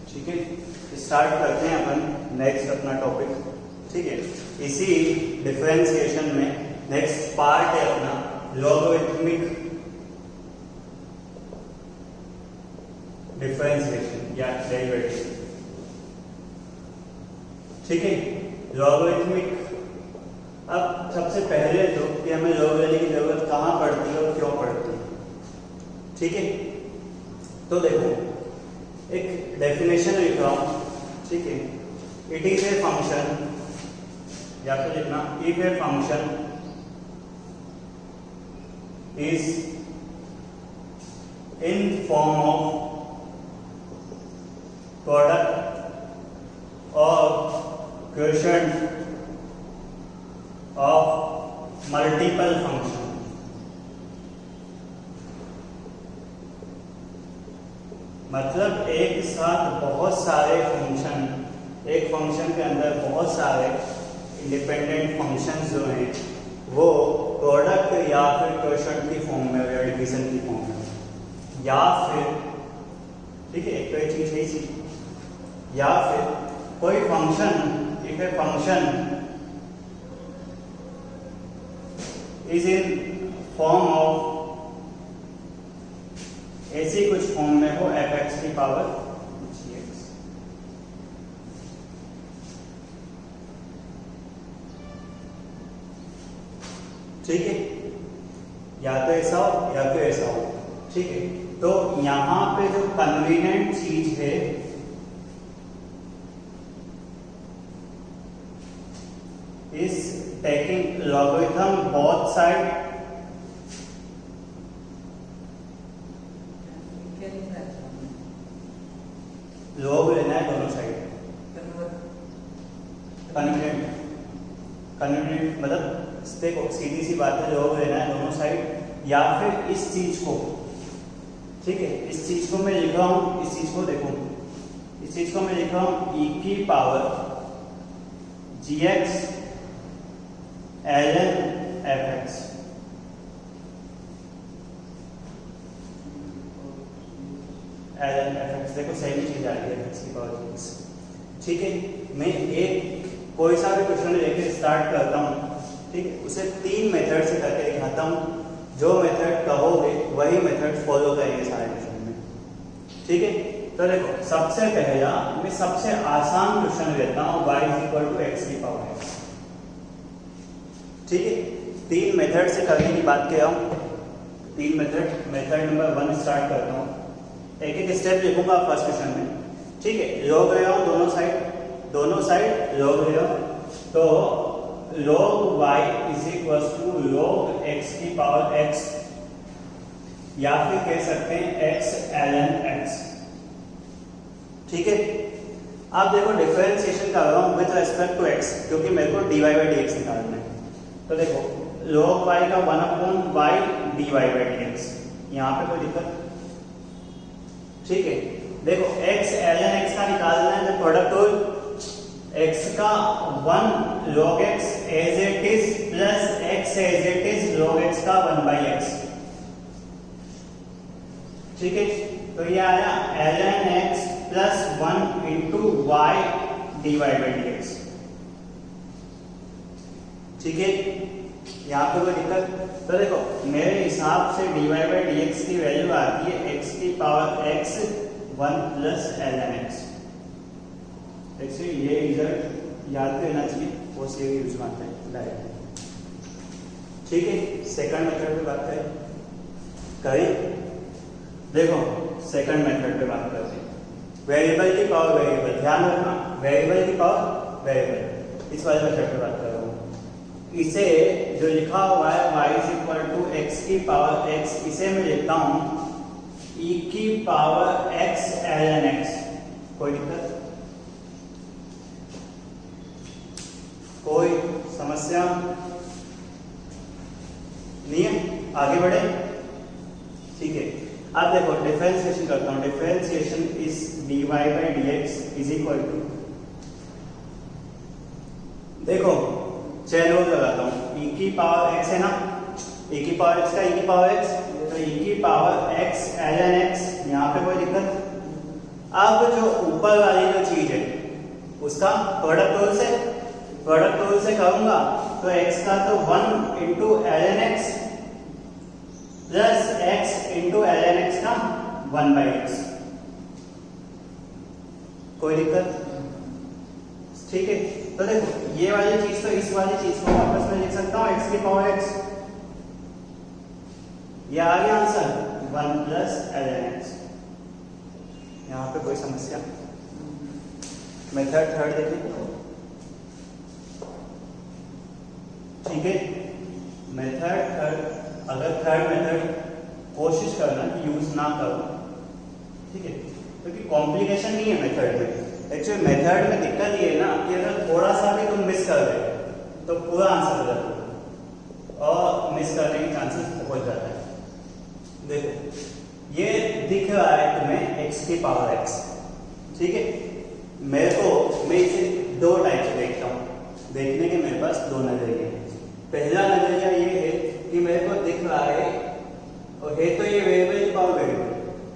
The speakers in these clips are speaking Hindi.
ठीक है, स्टार्ट करते हैं अपन नेक्स्ट अपना टॉपिक। ठीक है, इसी डिफरेंशिएशन में नेक्स्ट पार्ट है अपना लॉगरिथमिक डिफरेंशिएशन या डेरिवेटिव। ठीक है, लॉगरिथमिक। अब सबसे पहले तो कि हमें लॉग लेने की जरूरत कहाँ पड़ती है और क्यों पड़ती है। ठीक है, तो देखो एक डेफिनेशन लिख रहा हूं। ठीक है, इट इज ए फंक्शन, या फिर लिखना if a function is in form of product और क्वोशिएंट ऑफ मल्टीपल फंक्शन। मतलब एक साथ बहुत सारे फंक्शन, एक फंक्शन के अंदर बहुत सारे इंडिपेंडेंट फंक्शंस जो हैं वो प्रोडक्ट या फिर क्वोशिएंट की फॉर्म में या डिवीजन की फॉर्म में, या फिर ठीक है एक तो एक चीज है इसी, या फिर कोई function, if a function is in form of ऐसी कुछ फॉर्म में हो एफ एक्स की पावर जी एक्स। ठीक है, या तो ऐसा हो या तो ऐसा हो। ठीक है, तो यहां पे जो कन्वीनियंट चीज है is taking logarithm both side, log लेना है दोनों साइड। कन्वीनियंट, कन्वीनियंट मतलब देखो सीधी सी बात है, लॉग लेना है दोनों साइड, या फिर इस चीज को। ठीक है, इस चीज को मैं लिख रहा हूं, इस चीज को देखो, इस चीज को मैं लिख रहा हूं e की power g x ln fx। ln fx देखो सेम चीज आ रही है x की पावर जी एक्स। ठीक है, मैं एक कोई सा भी क्वेश्चन लेके स्टार्ट करता हूँ। ठीक है, उसे 3 मेथड से करके दिखाता हूँ, जो मेथड कहोगे वही मेथड फॉलो करेंगे सारे क्वेश्चन में। ठीक है, तो देखो सबसे पहला मैं सबसे आसान क्वेश्चन लेता हूँ y = x की पावर x। ठीक है, 3 मेथड से करने की बात किया हूँ, 3 मेथड नंबर 1 स्टार्ट करता हूँ, एक एक स्टेप लिखूंगा फर्स्ट क्वेश्चन में। ठीक है, लॉग ले आओ दोनों साइड लॉग ले आओ, तो log y = log x की पावर x, या फिर कह सकते हैं x ln x। ठीक है, आप देखो डिफरेंशिएशन कर रहा हूं विद रेस्पेक्ट टू x, क्योंकि मेरे को dy/dx निकालना है। तो देखो log y का 1/y dy/dx, यहां पे कोई दिक्कत। ठीक है, देखो x ln x का निकालना है, तो प्रोडक्ट हो x का 1 log x as it is plus x as it is log x का 1/x। ठीक है, तो ये आया ln x plus 1 into y dy/dx। ठीक है, यहाँ पे कोई दिक्कत। तो देखो मेरे हिसाब से dy/dx की वैल्यू आती है x की power x 1 plus ln x। देखिए ये रिजल्ट याद रहना चाहिए, वो सेम यूज में आता है डायरेक्ट। ठीक है, सेकंड मेथड पे बात करें। देखो सेकंड मेथड पे बात करते हैं, वेरिएबल की पावर वेरिएबल, ध्यान रखना वेरिएबल की पावर वेरिएबल, इस वाले मेथड पे बात कर रहा हूँ। इसे जो लिखा हुआ है y = x की पावर x, इसे मैं लिखता हूँ e की पावर x ln x। कोई दिक्कत, कोई समस्या नहीं है, आगे बढ़े। ठीक है, अब देखो डिफरेंशिएशन करता हूं, डिफरेंशिएशन इज dy/dx = देखो चेन रूल लगाता हूं, e की पावर x है ना, e की पावर x का e की पावर x, तो e की पावर x ln x, यहाँ पे कोई दिक्कत अब जो ऊपर वाली जो चीज है उसका प्रोडक्ट रूल से करूंगा तो x का तो 1 into ln x plus x into ln x का 1/x। कोई दिक्कत? ठीक है, तो देखो ये वाली चीज तो इस वाली चीज को वापस में लिख सकता हूँ x की पावर x। ये आ गया आंसर 1 प्लस ln x। यहाँ पे कोई समस्या? मेथड थर्ड देखिए। ठीक है, मेथड थर्ड, अगर थर्ड मेथड कोशिश करना कि यूज ना करो, ठीक है, क्योंकि कॉम्प्लिकेशन नहीं है मेथड में। एक्चुअली मेथड में दिक्कत ये है ना कि अगर थोड़ा सा भी तुम मिस कर गए तो पूरा आंसर गलत होगा और मिस करने के चांसेस बहुत ज्यादा है। देखो ये दिख रहा है तुम्हें x की पावर x, ठीक है। मैं इसे दो टाइप से देखता हूँ, देखने के मेरे पास दो नजरिए हैं। पहला नजरिया ये है कि मेरे को दिख रहा है और है तो ये वेरिएबल की पावर वेरिएबल,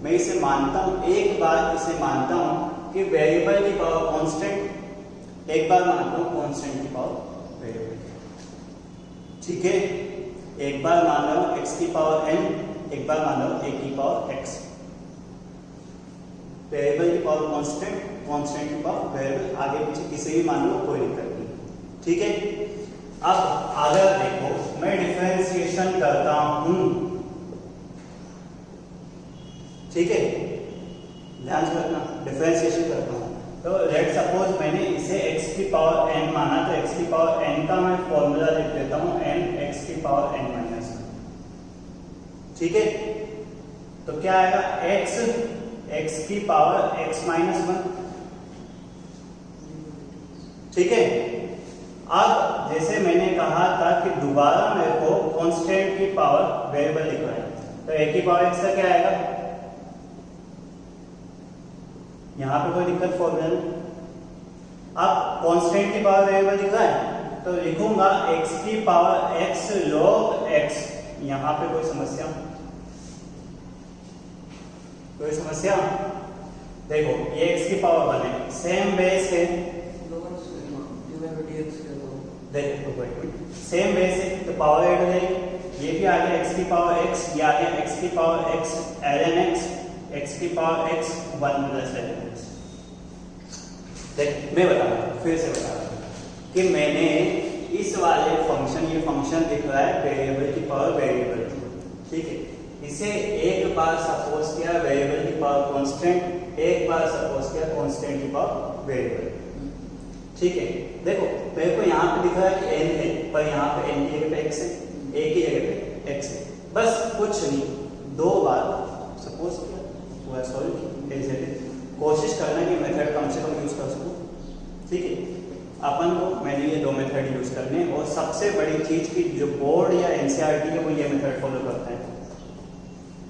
मैं इसे मानता हूँ, एक बार इसे मानता हूँ कि वेरिएबल की पावर कांस्टेंट, एक बार मानता हूँ कांस्टेंट की पावर वेरिएबल, ठीक है। एक बार मान रहा हूँ x की पावर n, एक बार मान रहा हूँ a की पावर x। वेरिएबल की पावर कांस्टेंट, कांस्टेंट की पावर वेरिएबल, आगे पीछे किसी भी मान लो कोई दिक्कत नहीं, ठीक है। अब अगर देखो मैं डिफरेंशिएशन करता हूं, ठीक है, ध्यान से रखना, डिफरेंशिएशन करता हूं तो लेट सपोज मैंने इसे x की पावर n माना, तो x की पावर n का मैं फॉर्मूला लिख देता हूं n x की पावर n माइनस, ठीक है। तो क्या आएगा x की पावर x माइनस 1, ठीक है। अब जैसे मैंने कहा था कि दोबारा मेरे को कांस्टेंट की पावर वेरिएबल लिखना है, तो a की पावर x का क्या आएगा, यहां पे कोई दिक्कत फॉर्मूला में। अब कांस्टेंट की पावर वेरिएबल लिखना है तो लिखूंगा x की पावर x log x। यहां पे कोई समस्या? कोई समस्या? देखो ये x की पावर 1 है, सेम बेस है, देखो सेम बेस है तो पावर ऐड हो जाएगी। ये भी आ गया x की पावर x, ये आ गया x की power x ln x, x की power x 1 plus ln x। देख मैं बता रहा हूँ, फिर से बता रहा हूँ कि मैंने इस वाले फंक्शन, ये फंक्शन दिख रहा है वेरिएबल की पावर वेरिएबल, ठीक है। इसे एक बार सपोज किया वेरिएबल की पावर कांस्टेंट, एक बार सपोज किया कांस्टेंट की पावर वेरिएबल, ठीक है। देखो मेरे को यहाँ पे दिख रहा है कि n है, पर यहाँ पे n की जगह पे x है, a की जगह पे x है, बस कुछ नहीं, दो बार सपोज किया पूरा सॉल्व किया। कोशिश करना कि मेथड कम से कम यूज कर सकूं, ठीक है। अपन को मैंने ये दो मेथड यूज करने, और सबसे बड़ी चीज की जो बोर्ड या एनसीईआरटी है वो ये मेथड फॉलो करते हैं,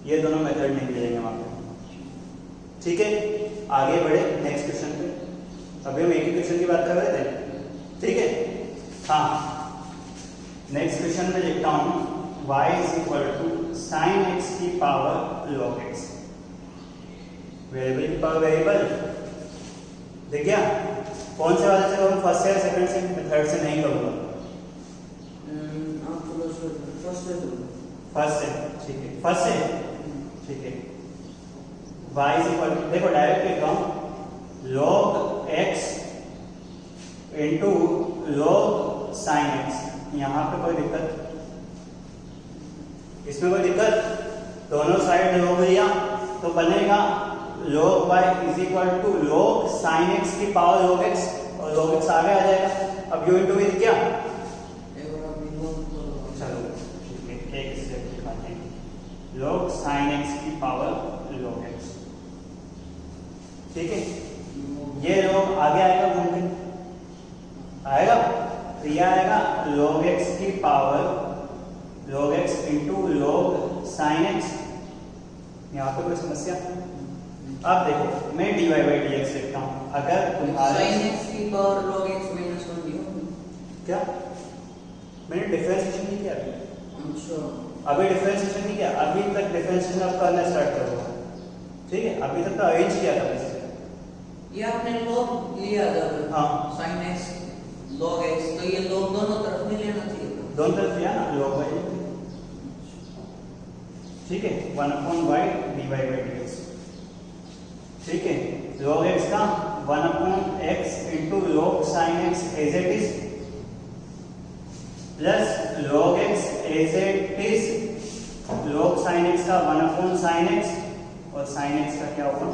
ये दोनों मेथड नहीं मिलेंगे वहां पे, ठीक है। आगे बढ़े नेक्स्ट क्वेश्चन पे, अभी हम एक ही क्वेश्चन की बात कर रहे थे, ठीक है। हाँ, नेक्स्ट क्वेश्चन में लिखता हूं y is equal to sine x की पावर log x। वेरिएबल की पावर वेरिएबल देख गया, कौन से वाले से करूँ, फर्स्ट से, सेकंड से, मैं थर्ड से नहीं करूँगा, फर्स्ट से, ठीक है, फर्स्ट से, ठीक है। y इज इक्वल टू, देखो डायरेक्ट लिख रहा हूँ log x into log sine x। यहाँ पे कोई दिक्कत, इसमें कोई दिक्कत, दोनों साइड log लिया तो बनेगा log y is equal to log sine x की पावर log x, और log x आगे आ जाएगा। अब u इंटू v क्या, चलो ठीक है, एक स्टेप दिखाते हैं, log साइन x की पावर log x, ठीक है। ये log आगे आएगा, घूम के आएगा, तो ये आएगा log x की power log x into log sine x। यहाँ पे कोई समस्या? अब देखो मैं dy बाई dx लिखता हूँ, अगर तुम्हारे sin x की पावर log x माइनस 1 दिया क्या, मैंने डिफरेंशिएशन नहीं किया अभी, अच्छा अभी डिफरेंशिएशन नहीं किया, अभी तक डिफरेंशिएशन आप करना स्टार्ट करोगे, ठीक है। अभी तक तो अरेंज किया था, ये आपने log लिया जब हाँ। sin x log x, तो ये log दोनों तरफ में लेना चाहिए था। दोनों तरफ लिया ना, log y, ठीक है, 1/y dy/dx, ठीक है। log x का 1/x into log sin x as it is plus log x as it is log sin x का 1/sin x और sin x का क्या होगा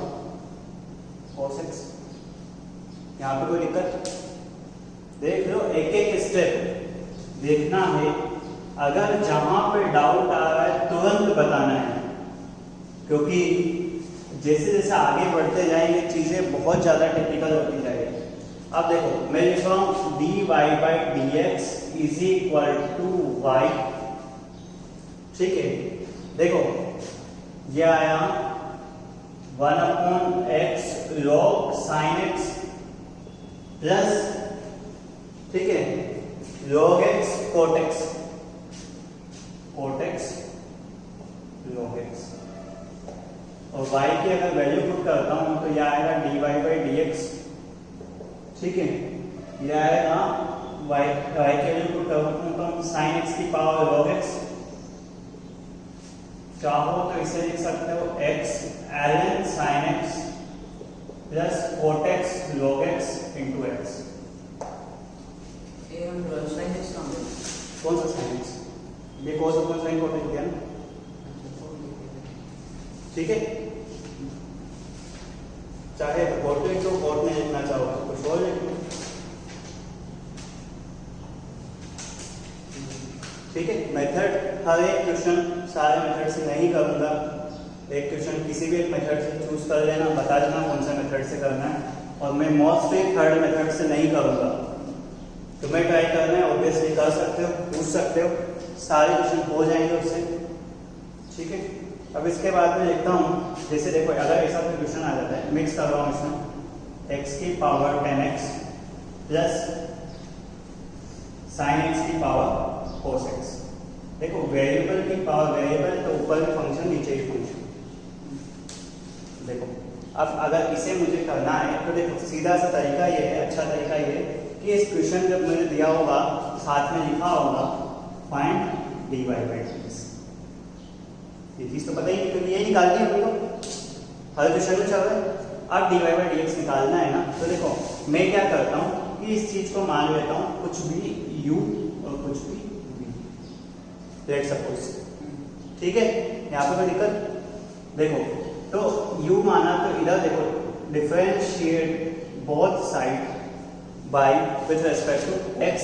cos x। यहाँ पे कोई दिक्कत देख लो, एक एक स्टेप देखना है, अगर जहां पे डाउट आ रहा है तुरंत बताना है, क्योंकि जैसे जैसे आगे बढ़ते जाएंगे चीजें बहुत ज्यादा टिपिकल होती जाएगी। अब देखो मैं लिख रहा हूं dy/dx is equal to y, ठीक है। देखो ये आया 1/x log sin x plus, ठीक है, log x cot x log x, और y की अगर वैल्यू पुट करता हूं तो यह आएगा dy/dx, ठीक है। यह आएगा y की वैल्यू पुट करता हूं sin x की पावर log x, चाहो तो इसे लिख सकते हो x ln sin x plus cot x log x into x। ये हम sin x का हम कौन सा sin x? ये cos अपॉन sin cot लिख दिया ना, ठीक है। चाहे cot लिख दो, cot नहीं लिखना चाहो तो कुछ और लिख दो, ठीक है। मेथड हर एक क्वेश्चन सारे मेथड से नहीं करूंगा, एक क्वेश्चन किसी भी एक मेथड से चूज कर लेना, बता देना कौन सा मेथड से करना है, और मैं मोस्टली थर्ड मेथड से नहीं करूंगा। तुम्हें ट्राई करना है ऑब्वियसली कर सकते हो, पूछ सकते हो, सारे क्वेश्चन हो जाएंगे उससे, ठीक है। अब इसके बाद में लिखता हूँ, जैसे देखो अगर ऐसा कोई क्वेश्चन आ जाता है, मिक्स कर रहा हूँ इसमें x की power 10x plus sin x की पावर cos x। देखो वेरिएबल की पावर, वेरिएबल तो ऊपर भी फंक्शन नीचे ही फंक्शन। देखो अब अगर इसे मुझे करना है तो देखो सीधा सा तरीका ये है, अच्छा तरीका ये है कि इस क्वेश्चन जब मुझे दिया होगा साथ में लिखा होगा फाइंड dy/dx, ये चीज तो पता ही नहीं, क्योंकि ये निकालनी है हमको, हर क्वेश्चन में चल रहा है। अब dy/dx निकालना है ना, तो देखो मैं क्या करता हूँ कि इस चीज को मान लेता हूँ कुछ भी u और कुछ भी v, लेट सपोज, ठीक है। यहाँ पे कोई दिक्कत, देखो तो u माना तो इधर देखो differentiate both side by with respect to x,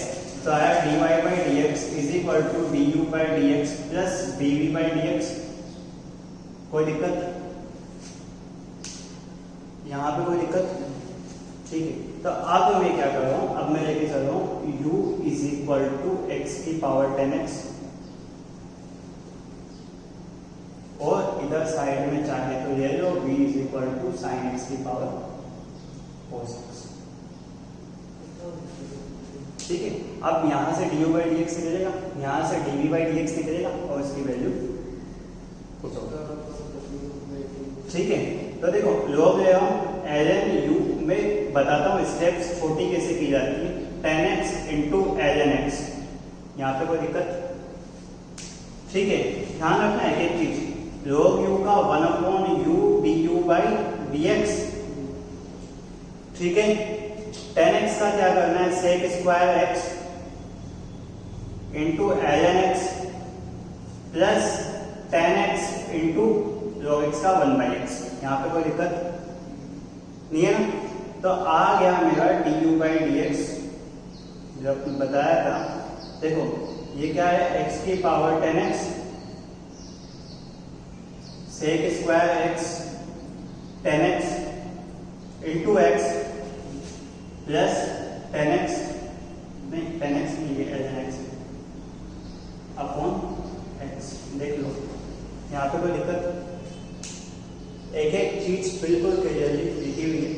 तो आया dy/dx is equal to du/dx plus dv/dx। कोई दिक्कत यहाँ पे, कोई दिक्कत, ठीक है। तो अब मैं क्या कर रहा हूँ, अब मैं लेके चल रहा हूँ u is equal to x की पावर 10x, और इधर साइड में चाहे तो ले लो v is equal to sin x की पावर cos x, ठीक है। अब यहाँ से du/dx निकलेगा, यहाँ से dv/dx निकलेगा, और इसकी वैल्यू कुछ होगा, ठीक है। तो देखो log ले रहा हूँ ln u, में बताता हूँ स्टेप्स छोटी कैसे की जाती है, 10x इंटू ln x, यहाँ पे कोई दिक्कत, ठीक है। ध्यान रखना है एक चीज, log u का 1/u du/dx, ठीक है। 10x का क्या करना है, sec square x into ln x plus 10x into log x का 1/x, यहाँ पे कोई दिक्कत नहीं है ना। तो आ गया मेरा du/dx, जो आपने बताया था। देखो ये क्या है, x की power 10x sec square x 10x into x plus 10x, नहीं 10x नहीं, ये ln x अपॉन x। देख लो यहाँ पे कोई दिक्कत, एक एक चीज बिल्कुल क्लियरली लिखी हुई है।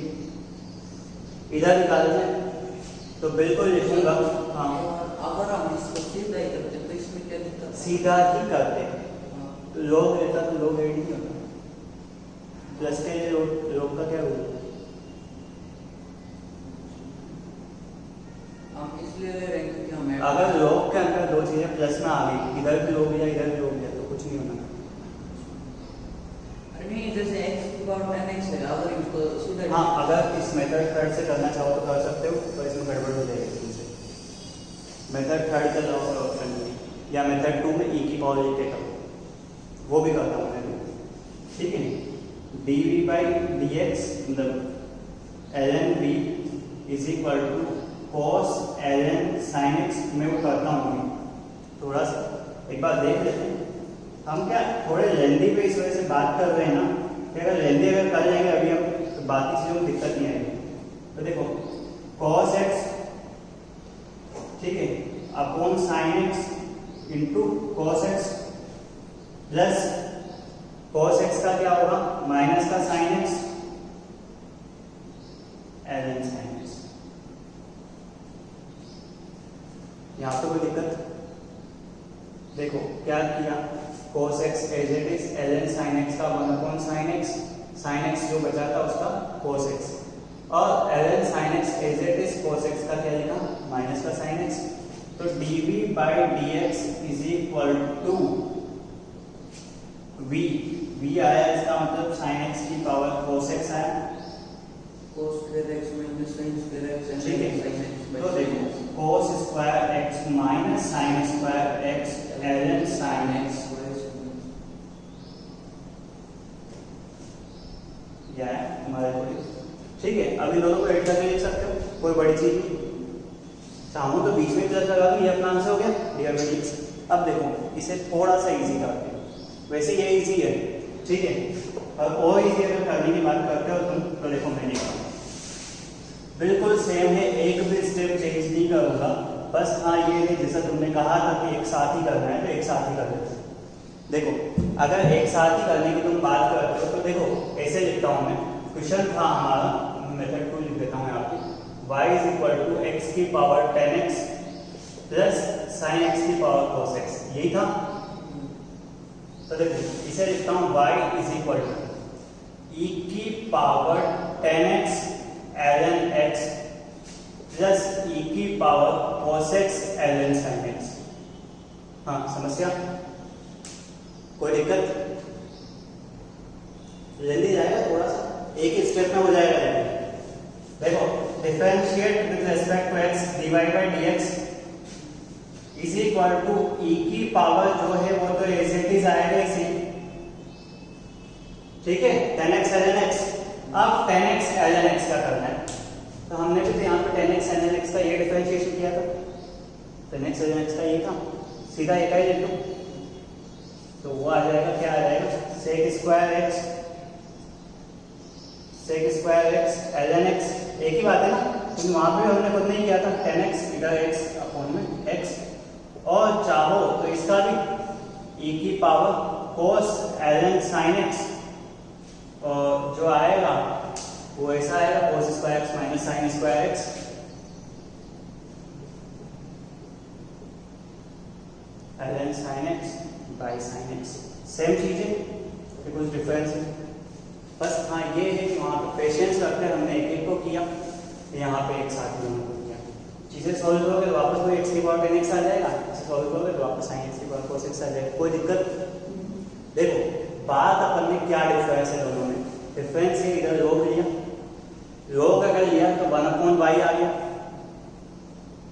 इधर निकालना है तो बिल्कुल लिखूंगा, हाँ। अगर हम इसको सीधा ही करते तो इसमें क्या दिक्कत, सीधा ही करते, तो लोग लेता तो लोग ऐड नहीं होता, प्लस के लिए लोग का क्या होगा, इसलिए ले रहे हैं क्योंकि हम ऐड अगर log के अंदर दो चीजें प्लस में आ गई, इधर भी log या इधर भी log या, तो कुछ नहीं होना। अरे नहीं, जैसे x की पावर 10x है, अगर इसको सीधा हाँ, अगर इस मेथड थर्ड से करना चाहो तो कर सकते हो, तो इसमें गड़बड़ हो जाएगी तुमसे। मेथड थर्ड का लॉ का ऑप्शन नहीं, या मेथड 2 में e की पावर लिख देता हूँ, वो भी करता हूँ मैं, ठीक है। dv by dx मतलब ln v is equal to cos ln sin x में वो करता हूँ। थोड़ा सा एक बार देख लेते हैं, हम क्या थोड़े लेंदी पे इस वजह से बात कर रहे हैं ना, कि अगर लेंदी अगर कर लेंगे अभी हम, तो बाकी चीज़ों में दिक्कत नहीं आएगी। तो देखो cos x, ठीक है, upon sin x into cos x plus cos x का क्या होगा, माइनस का sin x ln sin x। यहाँ तो कोई दिक्कत, देखो क्या किया, cos x as it is ln sin x का 1 upon sin x, sin x जो बचा था उसका cos x, और ln sin x as it is cos x का क्या लिखा, माइनस का sin x। तो dv by dx is equal to v आया, इसका मतलब sin x की पावर cos x आया, cos square x minus sin square x and ठीक है। sin x by तो देखो cos square x minus sin square x ln sin x यह है हमारे को, ठीक है। अब इन दोनों को ऐड करके लिख सकते हो, कोई बड़ी चीज नहीं। चाहूँ तो बीच में प्लस लगा दूं, ये अपना आंसर हो गया डिरिवेटिव्स। अब देखो इसे थोड़ा सा इजी करते हैं, वैसे ये इजी है, ठीक है। और इजी अगर करने की बात करते हो तुम, तो देखो मैंने बिल्कुल सेम है, एक भी स्टेप चेंज नहीं करूंगा, बस हाँ ये है जैसा तुमने कहा था कि एक साथ ही करना है, तो एक साथ ही कर लेते हैं। देखो अगर एक साथ ही करने की तुम बात करते हो, तो देखो ऐसे लिखता हूँ मैं, क्वेश्चन था हमारा, मेथड 2 लिख देता हूँ यहाँ पे, y is equal to x की power 10x plus sine x की पावर cos x, यही था। तो देखो इसे लिखता हूँ y is equal to e की power 10x ln x plus e की power cos x ln sin x। हाँ, समस्या कोई दिक्कत, जल्दी जाएगा थोड़ा सा, एक ही स्टेप में हो जाएगा। देखो differentiate with respect to x dy by dx is equal to e की पावर जो है वो तो एज इट इज आएगा इसी, ठीक है, 10x ln x। अब 10x ln x का करना है, तो हमने भी तो यहाँ पे 10x ln x का ये डिफरेंशिएशन किया था, 10x ln x का ये था, सीधा एक ही लिख लो, तो वो आ जाएगा, क्या आ जाएगा, sec square x ln x, एक ही बात है ना, क्योंकि वहां पे हमने खुद नहीं किया था, 10x इधर x अपॉन में x, और चाहो तो इसका भी e की power cos ln sin x, और जो आएगा वो ऐसा आएगा, cos square x minus sin square x, ln sin x by sin x, same चीज है, कुछ डिफरेंस है, बस हाँ ये है कि वहाँ पे पेशेंस रखते हमने एक एक को किया, यहाँ पे एक साथ दोनों को किया। चीज़ें सॉल्व करोगे तो वापस कोई x की पावर 10x आ जाएगा, इसे सॉल्व करोगे तो वापस sin x की पावर cos x आ जाएगा, कोई दिक्कत। देखो बात अपन ने क्या डिफरेंस है दोनों में, डिफरेंस है इधर log लिया, log अगर लिया तो 1/y आ गया,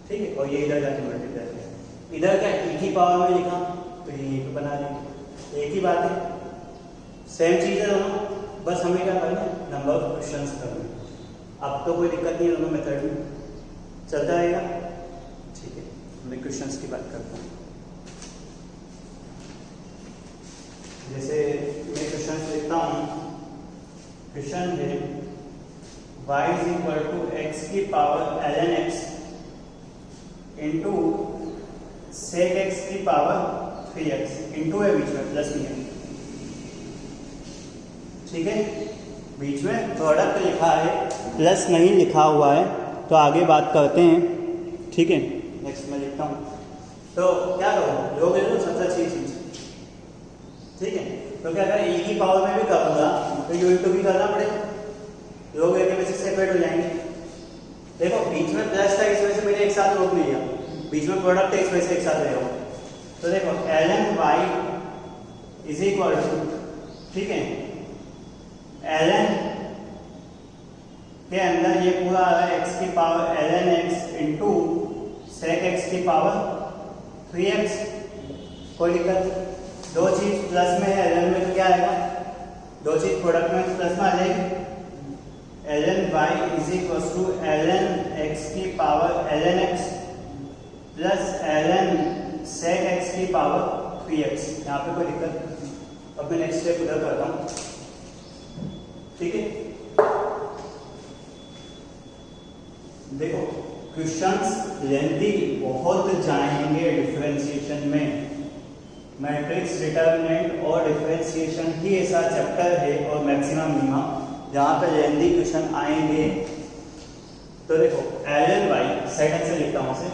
ठीक है, और ये इधर जाके मल्टीप्लाई किया, इधर क्या e की पावर में लिखा तो ये पे बना लेंगे, एक ही बात है, सेम चीज़ है दोनों, बस हमें क्या करना है, नंबर ऑफ क्वेश्चंस करना है। अब तो कोई दिक्कत नहीं है, दोनों मेथड में चलता रहेगा, ठीक है। मैं क्वेश्चंस की बात करता हूँ, जैसे मैं क्वेश्चन लिखता हूँ, क्वेश्चन है y is equal to x की power ln x into sec x की पावर 3x, इंटू है बीच में, प्लस नहीं है, ठीक है, बीच में प्रोडक्ट लिखा है, प्लस नहीं लिखा हुआ है, तो आगे बात करते हैं, ठीक है। नेक्स्ट मैं लिखता हूँ, तो क्या करो, लोग ले लो सबसे अच्छी चीज, ठीक है। तो क्या करें, e की पावर में भी करूँगा तो u इंटू भी करना पड़ेगा, लोग एक बेसिस सेपरेट हो जाएंगे। देखो बीच में प्लस था, इस वजह से मैंने एक साथ रोक लिया, बीच में प्रोडक्ट है इस वजह से एक साथ ले रहा हूँ। तो देखो ln y is equal to, ठीक है, ln के अंदर ये पूरा आ रहा है x की power ln x into sec x की पावर 3x। कोई दिक्कत? दो चीज प्लस में है, ln में तो क्या आएगा, दो चीज प्रोडक्ट में प्लस में आ जाएगी। ln y is equal to ln x की power ln x plus ln sec x की पावर 3x। यहाँ पे कोई दिक्कत? अब मैं नेक्स्ट स्टेप उधर करता हूँ, ठीक है। देखो क्वेश्चंस लेंथी बहुत जाएंगे डिफरेंशिएशन में, मैट्रिक्स डिटर्मिनेंट और डिफरेंशिएशन ही ऐसा चैप्टर है और मैक्सिमम मिनिमम जहाँ पे लेंथी क्वेश्चन आएंगे। तो देखो ln y सेकंड से लिखता हूँ इसे,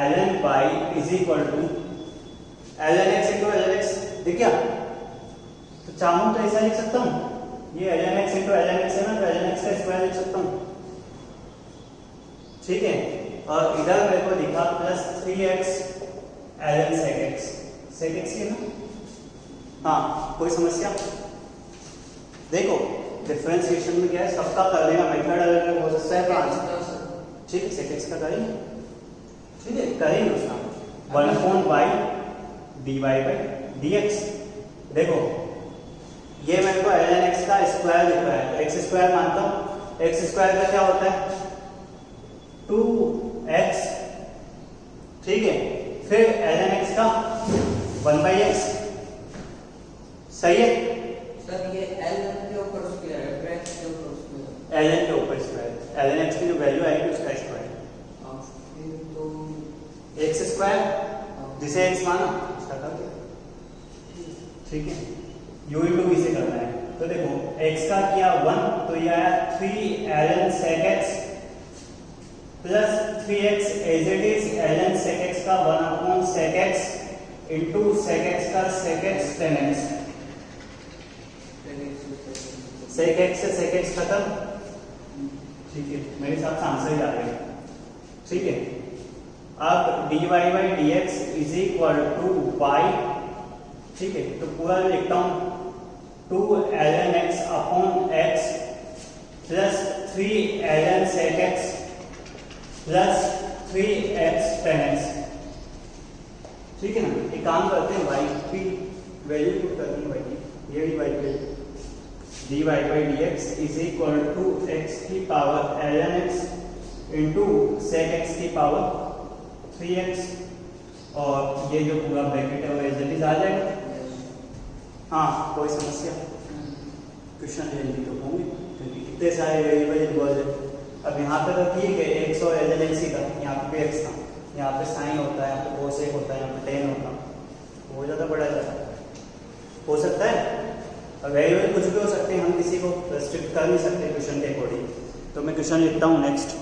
ln y is equal to ln x into ln x, दिख गया? तो चाहूँ तो ऐसा लिख सकता हूँ, ये ln x into ln x है ना, तो ln x का स्क्वायर लिख सकता हूँ, ठीक है। और इधर मेरे को लिखा plus 3x ln sec x, sec x है ना, हाँ कोई समस्या? देखो डिफरेंशिएशन में क्या है, सबका करने का मेथड अलग अलग हो सकता है, ब्रांच, ठीक है। sec x का करेंगे, ठीक है, करेंगे उसका 1/y dy by dx। देखो ये मेरे को ln x का स्क्वायर लिख रहा है, x स्क्वायर मानता हूँ, x स्क्वायर का क्या होता है 2x, ठीक है, फिर ln x का 1/x, सही है सर। ये ln के ऊपर स्क्वायर है, x के ऊपर स्क्वायर, ln के ऊपर स्क्वायर, ln x की जो वैल्यू आएगी उसका स्क्वायर, तो x स्क्वायर जिसे x माना उसका कर दिया, ठीक है। u इंटू v से करना है, तो देखो x का किया 1, तो ये आया 3 ln sec x plus 3x as it is ln sec x का 1 sec x into sec x का sec x tan x, sec x से sec x खत्म, ठीक है, मेरे हिसाब से आंसर ही आ गया, ठीक है। अब dy by dx is equal to y, ठीक है, तो पूरा लिखता हूँ 2 ln x upon x plus 3 ln sec x plus 3x tan x, ठीक है ना। एक काम करते हैं, y की वैल्यू पुट करनी है, y की, ये भी y की value, dy by dx is equal to x की power ln x into sec x की पावर 3x, और ये जो पूरा ब्रैकेट है वो एज इट इज आ जाएगा। हाँ कोई समस्या? क्वेश्चन लेंगे तो होंगे क्योंकि कितने सारे वेरिएबल इन्वॉल्व है। अब यहाँ पे तो ठीक है x और ln x ही था, यहाँ पे भी x था, यहाँ पे साइन होता है, यहाँ पे कोसेक होता है, यहाँ पे टेन होता है, वो ज़्यादा बड़ा जाता हो सकता है। अब वेरिएबल कुछ भी हो सकते हैं, हम किसी को रेस्ट्रिक्ट कर नहीं सकते क्वेश्चन के अकॉर्डिंग। तो मैं क्वेश्चन लिखता हूँ नेक्स्ट,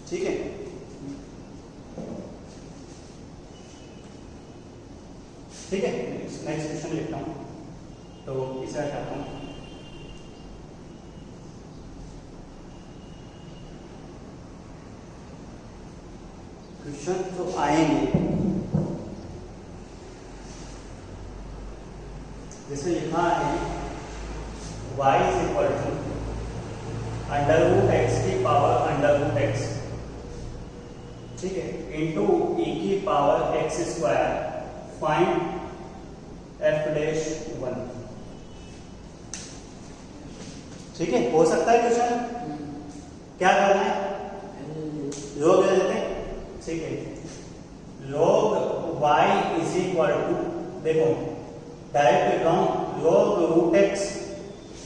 ठीक है। ठीक है, नेक्स्ट क्वेश्चन लिखता हूँ, तो इसे हटाता हूँ। क्वेश्चन तो आएंगे, जैसे लिखा है y is equal to under root x की पावर अंडर रूट एक्स, ठीक है, इंटू e की power x square, find f dash 1, ठीक है। हो सकता है क्वेश्चन, क्या करना है, लोग ले लेते हैं, ठीक है। log y is equal to, देखो डायरेक्ट लिखता हूं, log root x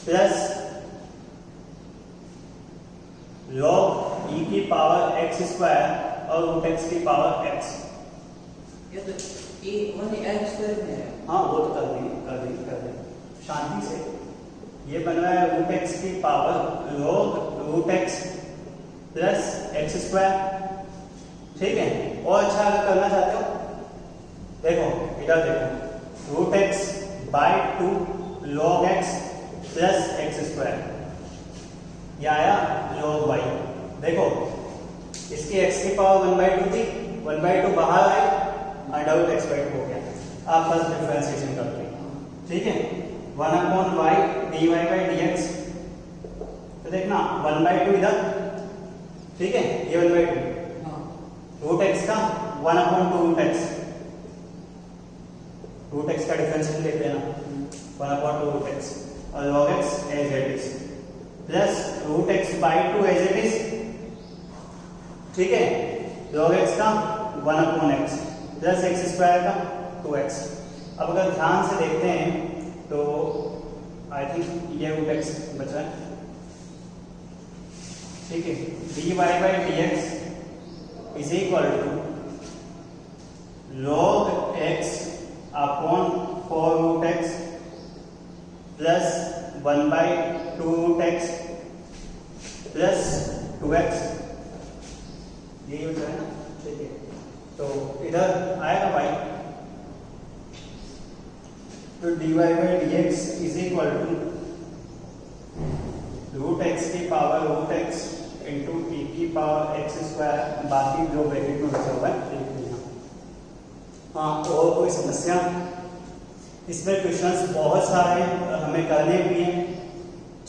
plus log e की पावर एक्स स्क्वायर और रूट एक्स की पावर एक्स। ये तो e 1x स्क्वायर में है, हाँ वो तो कर देंगे शांति से। ये बन रहा है रूट एक्स की power log root x plus x square, ठीक है। और अच्छा अगर करना चाहते हो, देखो इधर देखो, root x by 2 log x plus x square, ये आया log y, देखो इसकी x की पावर 1/2 थी, 1/2 बाहर आई, अंडर रूट x/2 हो गया। आप फर्स्ट डिफरेंशिएशन करते हैं, ठीक है। 1/y dy/dx, तो देखना 1/2 इधर, ठीक है, ये 1/2 हाँ रूट x का 1/2 रूट x, रूट x का डिफरेंशिएशन लेते हैं ना 1/2 रूट x और log x as it is plus root x/2 as it is, ठीक है, log x का 1/x प्लस x स्क्वायर का 2x। अब अगर ध्यान से देखते हैं तो आई थिंक ये रूट x बचा है, ठीक है। dy/dx is equal to log x upon 4 root x plus 1/2 root x plus 2x, यही होता है ना, ठीक है। तो इधर आएगा भाई, तो dy/dx is equal to root x की power root x into e की पावर x स्क्वायर, बाकी जो ब्रैकेट में बचा हुआ है लिख लिया। हाँ, और कोई समस्या? इसमें क्वेश्चंस बहुत सारे हमें करने भी हैं,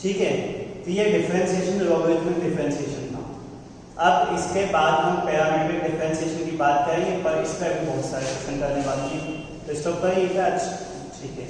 ठीक है। तो ये डिफरेंशिएशन लॉगरिथमिक डिफरेंशिएशन था। अब इसके बाद हम पैरामीट्रिक डिफरेंशिएशन की बात करेंगे, पर इस पर भी बहुत सारे क्वेश्चन करने वाले हैं। तो स्टॉप करिए क्या? ठीक है।